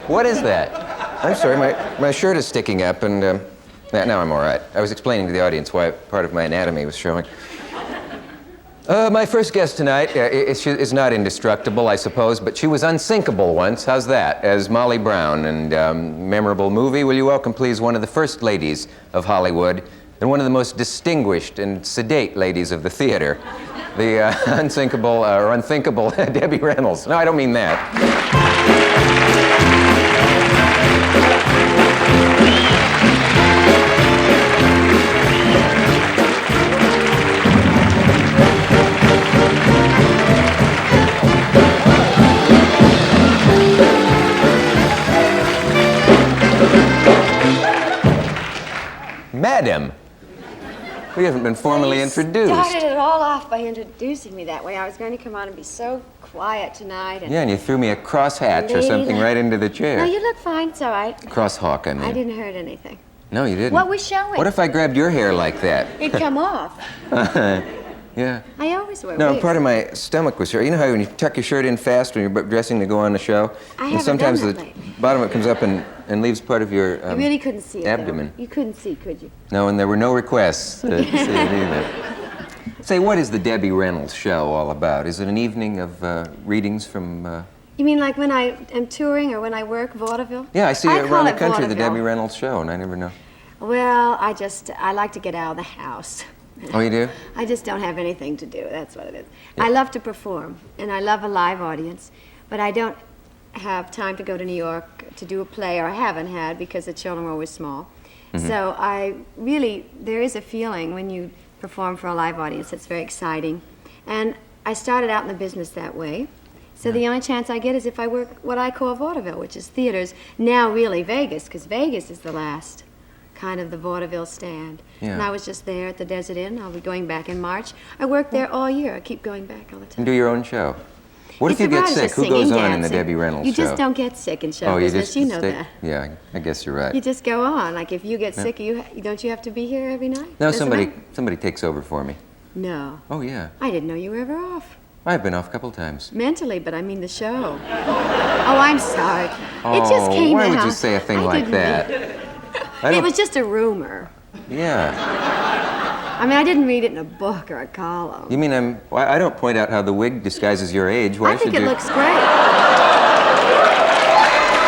What is that? I'm sorry, my shirt is sticking up, and now I'm all right. I was explaining to the audience why part of my anatomy was showing. My first guest tonight is not indestructible, I suppose, but she was unsinkable once. How's that? As Molly Brown. And memorable movie, will you welcome, please, one of the first ladies of Hollywood and one of the most distinguished and sedate ladies of the theater, the unsinkable or unthinkable Debbie Reynolds. No, I don't mean that. Madam, we haven't been formally introduced. You started it all off by introducing me that way. I was going to come on and be so quiet tonight. And yeah, and you threw me a crosshatch or something right into the chair. No, you look fine. It's all right. Crosshawk, I mean. I didn't hurt anything. No, you didn't. What was showing? What if I grabbed your hair like that? It'd come off. Yeah. I always wear No, wigs. part of my stomach was here. You know how when you tuck your shirt in fast when you're dressing to go on the show? And sometimes done the that lately. bottom of it comes up and leaves part of your you really couldn't see it, abdomen. though. You couldn't see, could you? No, and there were no requests to see it either. Say, what is the Debbie Reynolds show all about? Is it an evening of readings from... You mean like when I am touring or when I work vaudeville? Yeah, I see I around call the it country the vaudeville. Debbie Reynolds show, and I never know. Well, I like to get out of the house. Oh, you do? I just don't have anything to do. That's what it is. Yeah. I love to perform, and I love a live audience, but I don't have time to go to New York to do a play, or I haven't had because the children were always small. Mm-hmm. So there is a feeling when you perform for a live audience that's very exciting. And I started out in the business that way. So the only chance I get is if I work what I call vaudeville, which is theaters. Now really Vegas, because Vegas is the last kind of the vaudeville stand. Yeah. And I was just there at the Desert Inn. I'll be going back in March. I work there all year. I keep going back all the time. And do your own show. What if you get sick? Who goes on in the Debbie Reynolds show? You just don't get sick in show business. You know that. Yeah, I guess you're right. You just go on. Like if you get sick, don't you have to be here every night? No, somebody takes over for me. No. Oh, yeah. I didn't know you were ever off. I've been off a couple times. Mentally, but I mean the show. Oh, I'm sorry. Oh, it just came out. Why would you say a thing like that? It was just a rumor. Yeah. I mean, I didn't read it in a book or a column. You mean I don't point out how the wig disguises your age. Why I think it looks great.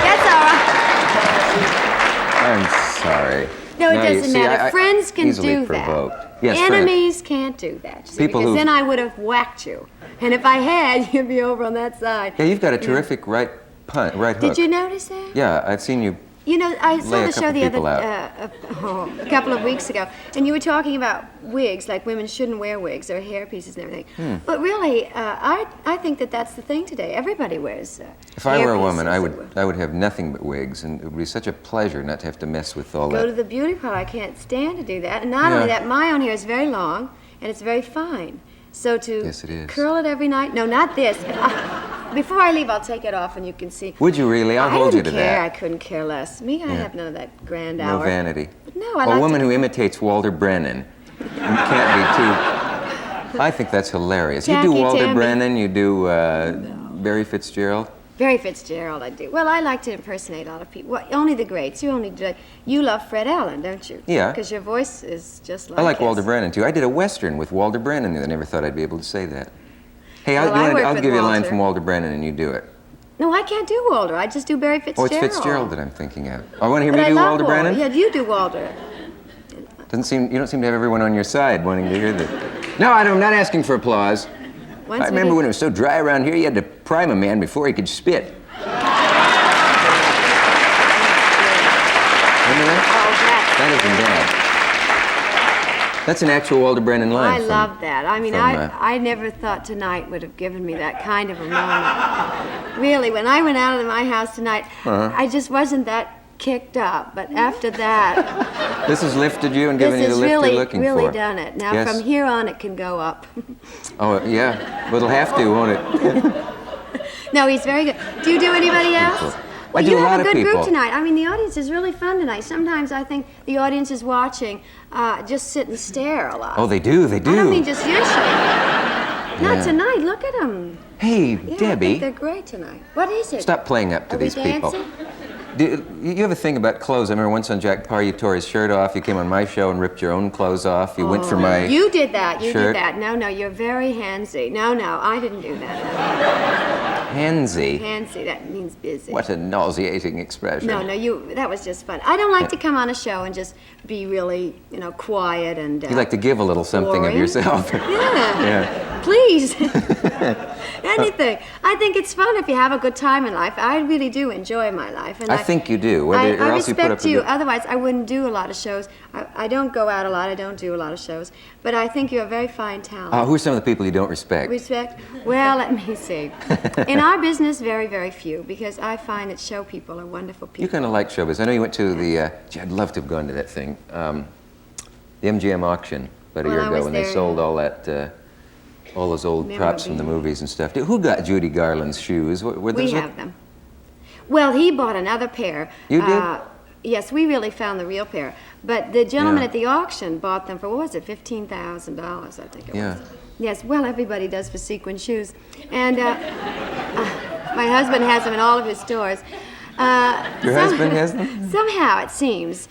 That's all right. I'm sorry. No, it doesn't matter. Friends can easily do provoked. that. Yes, Enemies can't do that. See, because then I would have whacked you. And if I had, you'd be over on that side. Yeah, you've got a terrific right hook. Did you notice that? Yeah, I've seen you. You know, I saw the show the other a a couple of weeks ago, and you were talking about wigs, like women shouldn't wear wigs or hair pieces and everything. But really, I think that that's the thing today. Everybody wears If I were a woman, I would have nothing but wigs, and it would be such a pleasure not to have to mess with all that. Go to the beauty parlor. I can't stand to do that. And not only that, my own hair is very long, and it's very fine. So to curl it every night, no, not this. Before I leave, I'll take it off and you can see. Would you really? I'll hold you to that. I couldn't care less. Me, I have none of that grand hour. No vanity. But no, I like a woman who imitates Walter Brennan can't be too. I think that's hilarious. Jackie, you do Walter Tammy. Brennan, you do Barry Fitzgerald. Barry Fitzgerald, I do. Well, I like to impersonate a lot of people. Well, only the greats. You love Fred Allen, don't you? Yeah. Because your voice is just like I like his. Walter Brennan too. I did a Western with Walter Brennan. I never thought I'd be able to say that. Hey, Well, I'll give you a line from Walter Brennan and you do it. No, I can't do Walter. I just do Barry Fitzgerald. Oh, it's Fitzgerald that I'm thinking of. I want to hear me do Walter Brennan? Yeah, you do Walter. You don't seem to have everyone on your side wanting to hear that. No, I'm not asking for applause. I remember when it was so dry around here, you had to prime a man before he could spit. Remember that? Oh, that isn't bad. That's an actual Walter Brennan line. I love that. I mean, I never thought tonight would have given me that kind of a moment. Really, when I went out of my house tonight, I just wasn't that kicked up. But after that... This has lifted you and given you the lift you're looking for. This has really done it. Now, from here on, it can go up. Oh, yeah. But it'll have to, won't it? No, he's very good. Do you do anybody else? Well, you have a good group tonight. I mean, the audience is really fun tonight. Sometimes I think the audience is watching, just sit and stare a lot. Oh, they do, they do. I don't mean just your show. Not tonight. Look at them. Hey, Yeah, Debbie. I think they're great tonight. What is it? Stop playing up to these people. Dancing? You have a thing about clothes. I remember once on Jack Parr, you tore his shirt off. You came on my show and ripped your own clothes off. You went for my You did that. You shirt. did that. No, you're very handsy. No, I didn't do that. Handsy? Handsy, that means busy. What a nauseating expression. No, that was just fun. I don't like to come on a show and just be really, quiet and... You like to give a little something boring. of yourself. Yeah. Please. Anything. I think it's fun if you have a good time in life. I really do enjoy my life. And I think you do. I else you put up respect you. Otherwise, I wouldn't do a lot of shows. I don't go out a lot. I don't do a lot of shows. But I think you're a very fine talent. Who are some of the people you don't respect? Respect? Well, let me see. In our business, very, very few, because I find that show people are wonderful people. You kind of like showbiz. I know you went to the, I'd love to have gone to that thing, the MGM auction about a year ago when they sold all that, all those old props from the movies and stuff. Who got Judy Garland's shoes? We have them. Well, he bought another pair. You did? Yes, we really found the real pair. But the gentleman at the auction bought them for, what was it, $15,000, I think it was. Yes, well, everybody does for sequin shoes. And my husband has them in all of his stores. Your husband has them? Somehow, it seems,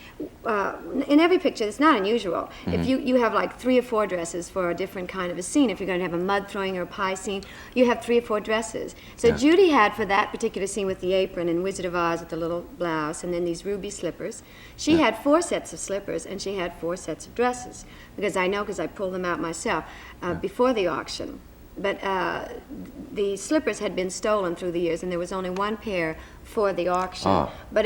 in every picture, it's not unusual. If you have like 3 or 4 dresses for a different kind of a scene, if you're going to have a mud throwing or a pie scene, you have 3 or 4 dresses. So Judy had for that particular scene with the apron and Wizard of Oz with the little blouse and then these ruby slippers. She had 4 sets of slippers and she had 4 sets of dresses, because I pulled them out myself before the auction. But the slippers had been stolen through the years, and there was only 1 pair for the auction. But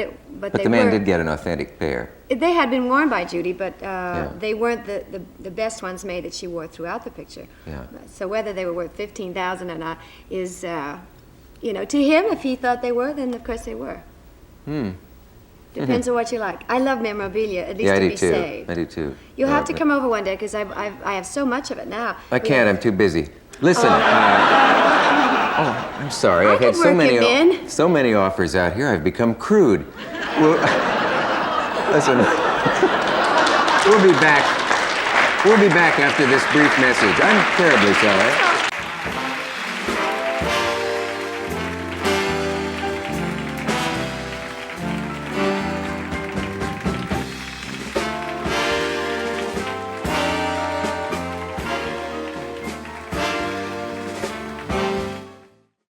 the man did get an authentic pair. They had been worn by Judy, but they weren't the best ones made that she wore throughout the picture. So whether they were worth $15,000 or not is, to him, if he thought they were, then of course they were. Depends on what you like. I love memorabilia, at least to be saved. I do too. You'll have to come over one day, because I have so much of it now. I can't. I'm too busy. Listen. I'm sorry. I've had so many offers out here. I've become crude. Listen. We'll be back. We'll be back after this brief message. I'm terribly sorry.